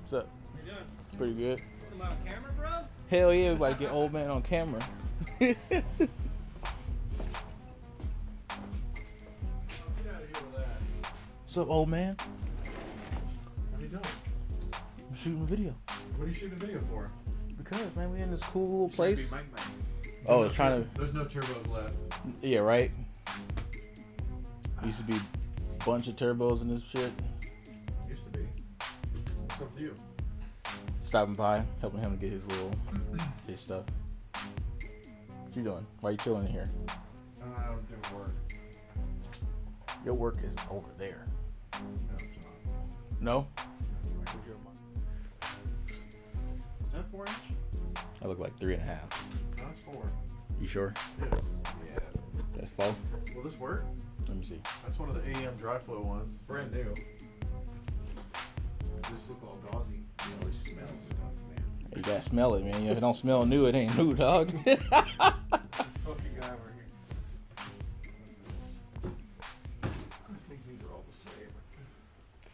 What's up? How you doing? Pretty good. Am I on camera, bro? Hell yeah, we about to get old man on camera. Get out of here with that. What's up, old man? What are you doing? I'm shooting a video. What are you shooting a video for? Because, man, we in this cool little place. Mike. Oh, it's trying to... There's no turbos left. Yeah, right? Used to be a bunch of turbos in this shit. Used to be. What's up with you? Stopping by, helping him to get his little... his stuff. What you doing? Why you chilling in here? I'm doing work. Your work is over there. No, it's not. No? Is that 4 inch? I look like 3.5. No, that's 4. You sure? Yeah. That's 4? Will this work? Let me see. That's one of the AM dry flow ones. It's brand new. Just look all gauzy. You always smell stuff, man. You gotta smell it, man. If it don't smell new, it ain't new, dog. This fucking guy over here. What's this? I think these are all the same.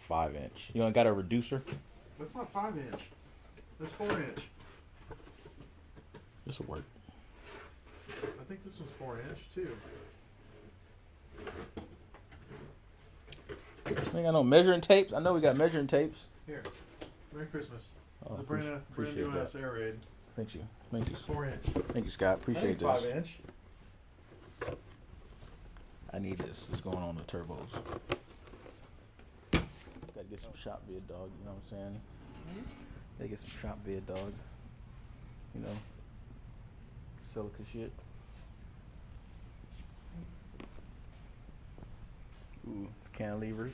5 inch. You ain't got a reducer? That's not 5 inch. That's 4 inch. This will work. I think this one's 4 inch too. Ain't got no measuring tapes. I know we got measuring tapes. Here. Merry Christmas. Oh, The brand new ass air raid. Thank you. Thank you. It's 4 inch. Thank you, Scott. Appreciate this. 5 inch. I need this. What's going on with turbos? Gotta get some shop vid, dog. You know what I'm saying? Gotta get some shop vid, dog. You know, silica shit. Ooh, cantilevers.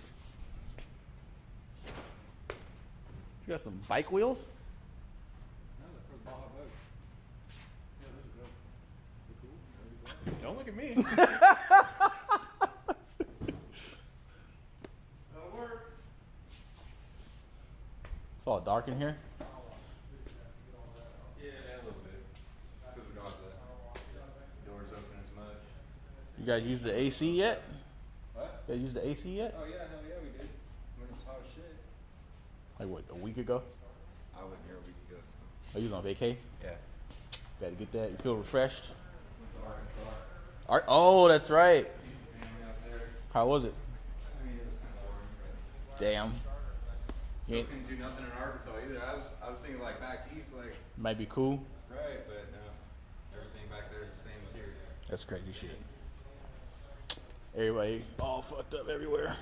You got some bike wheels? Don't look at me. That'll work. It's all dark in here. Yeah, a little bit. Because we don't have the doors open as much. You guys use the AC yet? What? You guys use the AC yet? Oh, yeah, hell yeah, we did. When it was hot as shit. Like what, a week ago? I wasn't here a week ago, so. Oh, you was on vacay? Yeah. Gotta get that. You feel refreshed? Oh, that's right. How was it? I mean, it was kind of boring, Damn. but still couldn't do nothing in Arkansas either. I was thinking like back east, like. Might be cool. Right, but no. Everything back there is the same as here. That's crazy shit. Everybody all fucked up everywhere.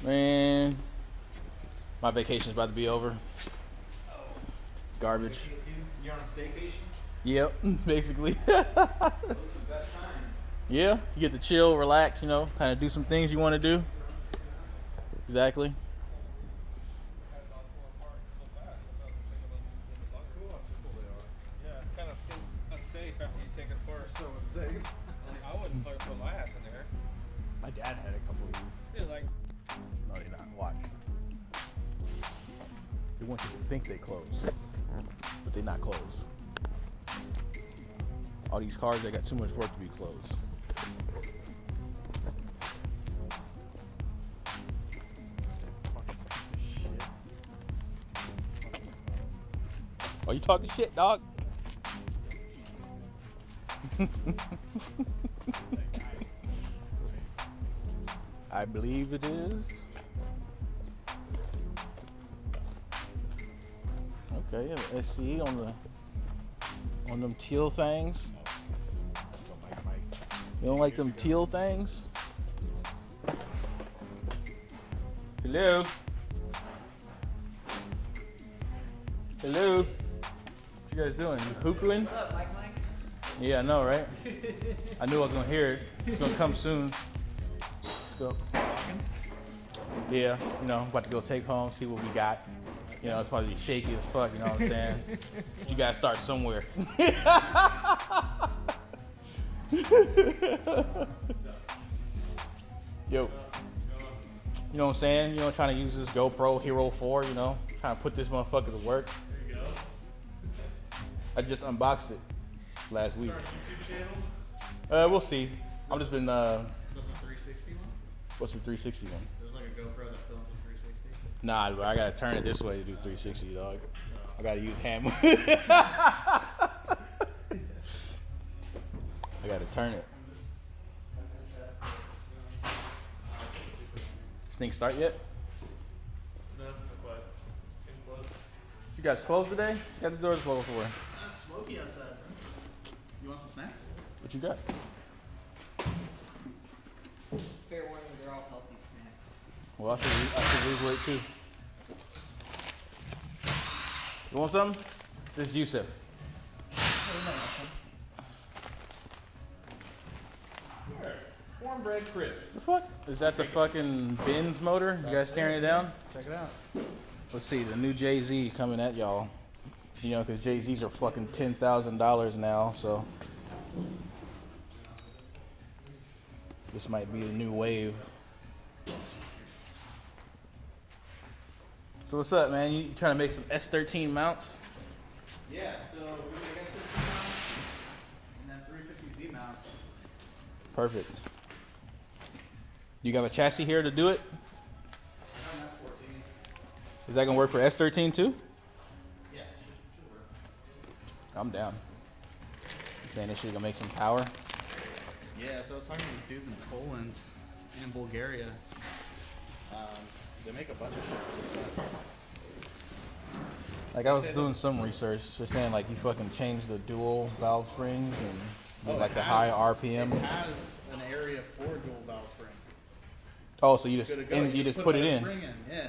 Man, my vacation's about to be over. Garbage. You're on a staycation? Yep, basically. Those are the best time. Yeah, you get to chill, relax, you know, kind of do some things you want to do. Exactly. Yeah, kind of unsafe after you take it apart. So unsafe. I wouldn't put my ass in there. My dad had a couple of these. Dude, like, No, they're not. Watch. They want you to think they closed, but they're not closed. All these cars, they got too much work to be closed. Are you talking shit, dog? I believe it is. Okay, yeah, SCE on them teal things. You don't like them teal things? Hello? Hello? What you guys doing? You hookahing? What's up, Mike? Yeah, I know, right? I knew I was gonna hear it. It's gonna come soon. Let's go. Yeah, you know, I'm about to go take home, see what we got. You know, it's probably shaky as fuck, you know what I'm saying? You gotta start somewhere. Yo. You know what I'm saying? You know, trying to use this GoPro Hero 4, you know, trying to put this motherfucker to work. there you go. I just unboxed it last week. Start a YouTube channel. We'll see. I've just been. Is that the 360 one? What's the 360 one? There's like a GoPro that films in 360. Nah, but I gotta turn it this way to do 360, dog. I gotta use hand. I gotta turn it. This thing start yet? No, not quite. Getting close. You guys closed today? Got the doors closed for. It's smoky outside, bro. You want some snacks? What you got? Fair warning, they're all healthy snacks. Well, I should lose weight too. You want something? This is Yusuf. Cornbread crisps. The fuck? Is that the fucking Benz motor? You guys tearing it down? Check it out. Let's see, the new Jay-Z coming at y'all. You know, because Jay-Z's are fucking $10,000 now, so. This might be the new wave. So what's up, man? You trying to make some S13 mounts? Yeah, so we're gonna get S13 mounts and then 350Z mounts. Perfect. You got a chassis here to do it? I have an S14. Is that gonna work for S13 too? Yeah, should work. I'm down. You saying this shit gonna make some power? Yeah, so I was talking to these dudes in Poland and Bulgaria. They make a bunch of shit for this stuff. Like I was doing some research, they're saying like you fucking change the dual valve springs and do like the high RPM. It has an area for dual valve spring. Oh, so you just Good to go. you just put it another in. Spring in. Yeah.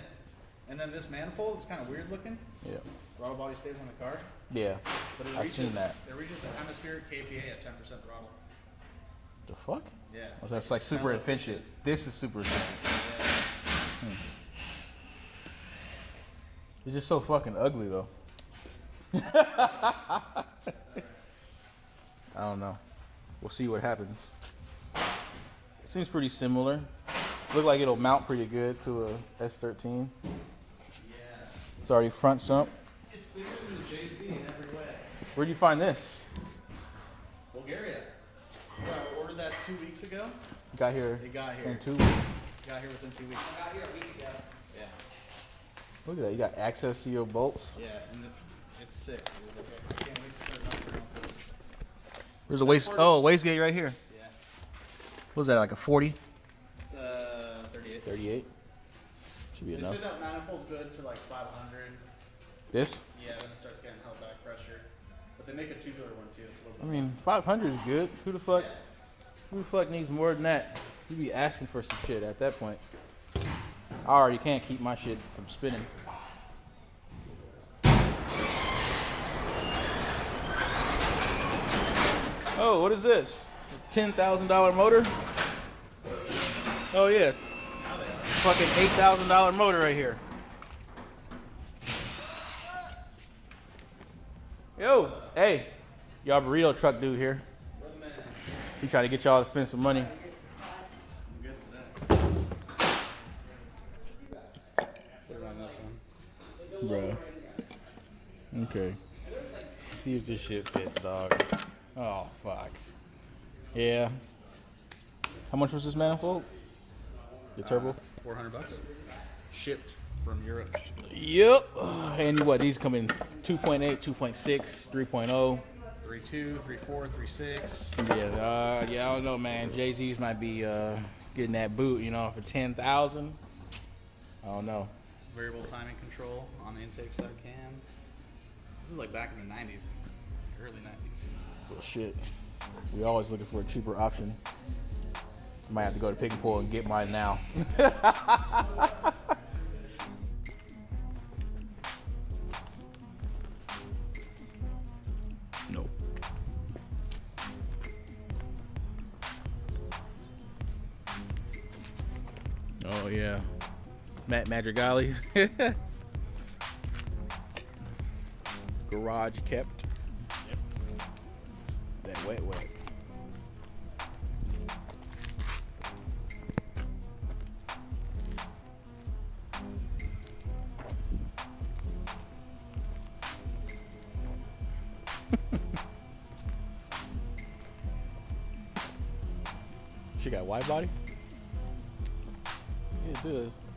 And then this manifold is kind of weird looking. Yeah. Throttle body stays on the car, Yeah. but it I've reaches, seen that. It reaches the atmospheric KPA at 10% throttle. The fuck? Yeah. Oh, that's like super efficient. This is super efficient. Yeah. It's just so fucking ugly though. I don't know. We'll see what happens. It seems pretty similar. Look like it'll mount pretty good to a S13. Yeah. It's already front sump. It's bigger than the Jay-Z in every way. Where'd you find this? Bulgaria. Yeah, I ordered that 2 weeks ago. Got here It got here. in 2 weeks. Got here within 2 weeks. I got here a week ago. Yeah. Look at that. You got access to your bolts. Yeah, and it's sick. Dude. I can't wait to start knocking around. There's a waste. Oh, a wastegate right here. Yeah. What was that? Like a 40? It's 38. 38. Should be They enough. say that manifold's good to like 500. This? Yeah, then it starts getting held back pressure. But they make a tubular one too. It's a little I bit. mean, 500 is good. Who the fuck? Who the fuck needs more than that? You be asking for some shit at that point. I already can't keep my shit from spinning. Oh, what is this? A $10,000 motor? Oh yeah, fucking $8,000 motor right here. Yo, hey, y'all burrito truck dude here. He trying to get y'all to spend some money. I'm good to that. Put it on this one. Bruh. Okay. See if this shit fits, dog. Oh, fuck. Yeah. How much was this manifold? The turbo? $400. Shipped from Europe. Yep. And what? These come in 2.8, 2.6, 3.0. 3.2, 3.4, 3.6. Yeah, yeah, I don't know, man. Jay-Z's might be getting that boot, you know, for 10,000. I don't know. Variable timing control on the intake side cam. This is like back in the 90s, early 90s. Well, shit. We always looking for a cheaper option. Might have to go to Pick and Pull and get mine now. Nope. Oh yeah, Matt Madrigali. Garage kept. Yep. That wet. She got wide body? Yeah, it does.